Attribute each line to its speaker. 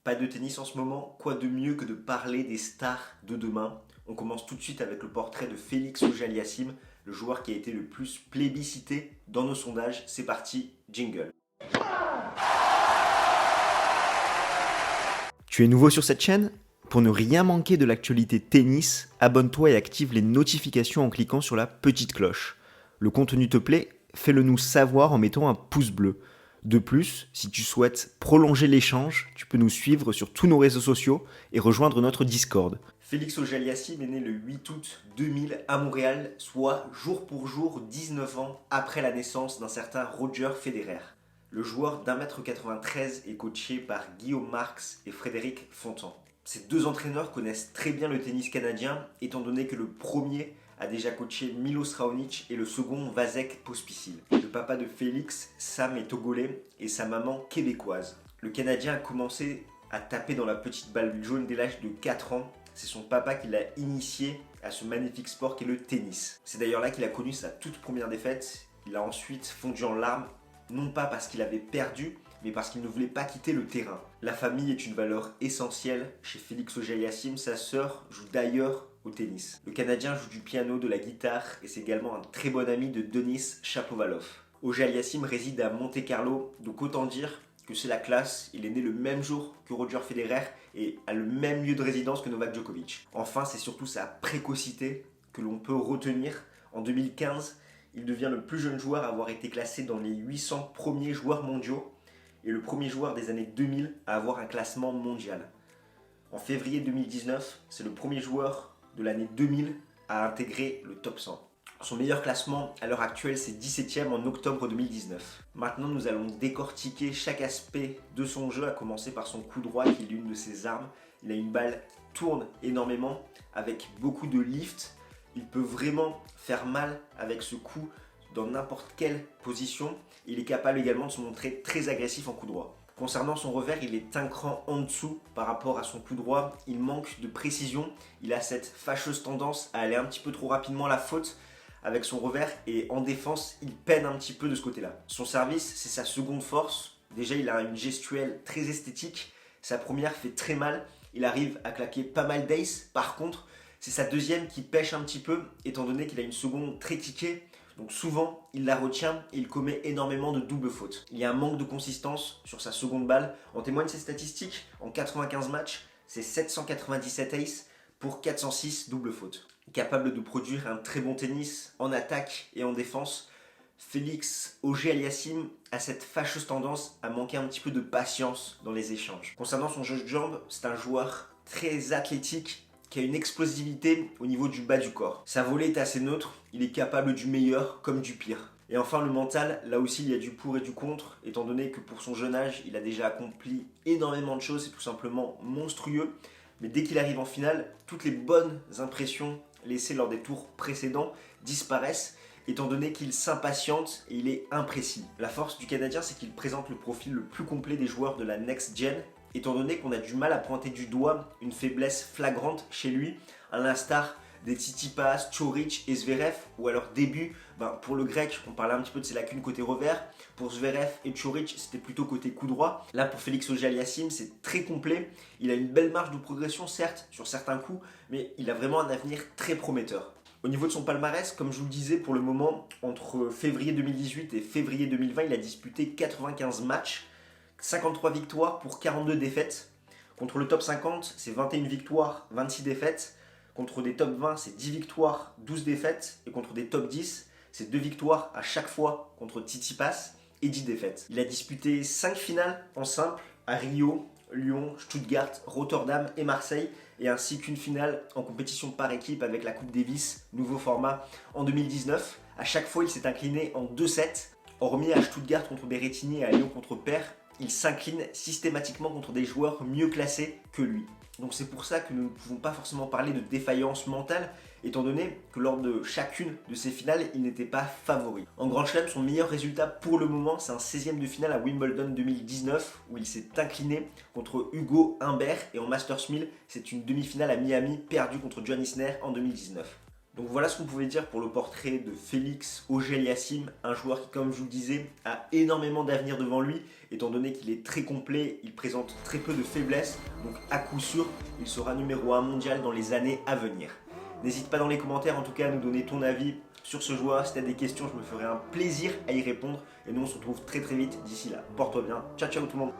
Speaker 1: Pas de tennis en ce moment, quoi de mieux que de parler des stars de demain? On commence tout de suite avec le portrait de Félix Auger-Aliassime, le joueur qui a été le plus plébiscité dans nos sondages. C'est parti, jingle. Tu es nouveau sur cette chaîne? Pour ne rien manquer de l'actualité tennis, abonne-toi et active les notifications en cliquant sur la petite cloche. Le contenu te plaît? Fais-le nous savoir en mettant un pouce bleu. De plus, si tu souhaites prolonger l'échange, tu peux nous suivre sur tous nos réseaux sociaux et rejoindre notre Discord. Félix Auger-Aliassime est né le 8 août 2000 à Montréal, soit jour pour jour 19 ans après la naissance d'un certain Roger Federer. Le joueur d'1m93 est coaché par Guillaume Marx et Frédéric Fontan. Ces deux entraîneurs connaissent très bien le tennis canadien, étant donné que le premier a déjà coaché Milos Raonic et le second Vasek Pospisil. Le papa de Félix, Sam, est togolais et sa maman québécoise. Le Canadien a commencé à taper dans la petite balle jaune dès l'âge de 4 ans. C'est son papa qui l'a initié à ce magnifique sport qu'est le tennis. C'est d'ailleurs là qu'il a connu sa toute première défaite. Il a ensuite fondu en larmes, non pas parce qu'il avait perdu, mais parce qu'il ne voulait pas quitter le terrain. La famille est une valeur essentielle chez Félix Auger-Aliassime. Sa sœur joue d'ailleurs au tennis. Le Canadien joue du piano, de la guitare et c'est également un très bon ami de Denis Shapovalov. Auger-Aliassime réside à Monte-Carlo, donc autant dire que c'est la classe. Il est né le même jour que Roger Federer et a le même lieu de résidence que Novak Djokovic. Enfin, c'est surtout sa précocité que l'on peut retenir. En 2015, il devient le plus jeune joueur à avoir été classé dans les 800 premiers joueurs mondiaux et le premier joueur des années 2000 à avoir un classement mondial. En février 2019, c'est le premier joueur de l'année 2000 à intégrer le top 100. Son meilleur classement à l'heure actuelle, c'est 17e en octobre 2019. Maintenant, nous allons décortiquer chaque aspect de son jeu, à commencer par son coup droit qui est l'une de ses armes. Il a une balle qui tourne énormément avec beaucoup de lift. Il peut vraiment faire mal avec ce coup dans n'importe quelle position. Il est capable également de se montrer très agressif en coup droit. Concernant son revers, il est un cran en dessous par rapport à son coup droit. Il manque de précision. Il a cette fâcheuse tendance à aller un petit peu trop rapidement à la faute avec son revers et en défense, il peine un petit peu de ce côté-là. Son service, c'est sa seconde force. Déjà, il a une gestuelle très esthétique. Sa première fait très mal. Il arrive à claquer pas mal d'ace. Par contre, c'est sa deuxième qui pêche un petit peu, étant donné qu'il a une seconde très tiquée. Donc souvent, il la retient et il commet énormément de doubles fautes. Il y a un manque de consistance sur sa seconde balle. En témoignent ses statistiques. En 95 matchs, c'est 797 aces pour 406 doubles fautes. Capable de produire un très bon tennis en attaque et en défense, Félix Auger-Aliassime a cette fâcheuse tendance à manquer un petit peu de patience dans les échanges. Concernant son jeu de jambes, c'est un joueur très athlétique qui a une explosivité au niveau du bas du corps. Sa volée est assez neutre, il est capable du meilleur comme du pire. Et enfin le mental, là aussi il y a du pour et du contre, étant donné que pour son jeune âge, il a déjà accompli énormément de choses, c'est tout simplement monstrueux. Mais dès qu'il arrive en finale, toutes les bonnes impressions laissées lors des tours précédents disparaissent, étant donné qu'il s'impatiente et il est imprécis. La force du Canadien, c'est qu'il présente le profil le plus complet des joueurs de la Next Gen, étant donné qu'on a du mal à pointer du doigt une faiblesse flagrante chez lui, à l'instar des Tsitsipas, Coric et Zverev, ou à leur début, pour le grec, on parlait un petit peu de ses lacunes côté revers. Pour Zverev et Coric, c'était plutôt côté coup droit. Là, pour Félix Auger-Aliassime, c'est très complet. Il a une belle marge de progression, certes, sur certains coups, mais il a vraiment un avenir très prometteur. Au niveau de son palmarès, comme je vous le disais, pour le moment, entre février 2018 et février 2020, il a disputé 95 matchs, 53 victoires pour 42 défaites. Contre le top 50, c'est 21 victoires, 26 défaites. Contre des top 20, c'est 10 victoires, 12 défaites. Et contre des top 10, c'est 2 victoires à chaque fois contre Tsitsipas et 10 défaites. Il a disputé 5 finales en simple à Rio, Lyon, Stuttgart, Rotterdam et Marseille, et ainsi qu'une finale en compétition par équipe avec la Coupe Davis, nouveau format, en 2019. À chaque fois, il s'est incliné en 2-7. Hormis à Stuttgart contre Berrettini et à Lyon contre Paire, il s'incline systématiquement contre des joueurs mieux classés que lui. Donc c'est pour ça que nous ne pouvons pas forcément parler de défaillance mentale, étant donné que lors de chacune de ces finales, il n'était pas favori. En Grand Chelem, son meilleur résultat pour le moment, c'est un 16e de finale à Wimbledon 2019, où il s'est incliné contre Hugo Humbert, et en Masters 1000, c'est une demi-finale à Miami, perdue contre John Isner en 2019. Donc voilà ce qu'on pouvait dire pour le portrait de Félix Auger-Aliassime, un joueur qui, comme je vous le disais, a énormément d'avenir devant lui, étant donné qu'il est très complet, il présente très peu de faiblesses, donc à coup sûr, il sera numéro 1 mondial dans les années à venir. N'hésite pas dans les commentaires en tout cas à nous donner ton avis sur ce joueur. Si tu as des questions, je me ferai un plaisir à y répondre. Et nous on se retrouve très vite d'ici là. Porte-toi bien. Ciao ciao tout le monde.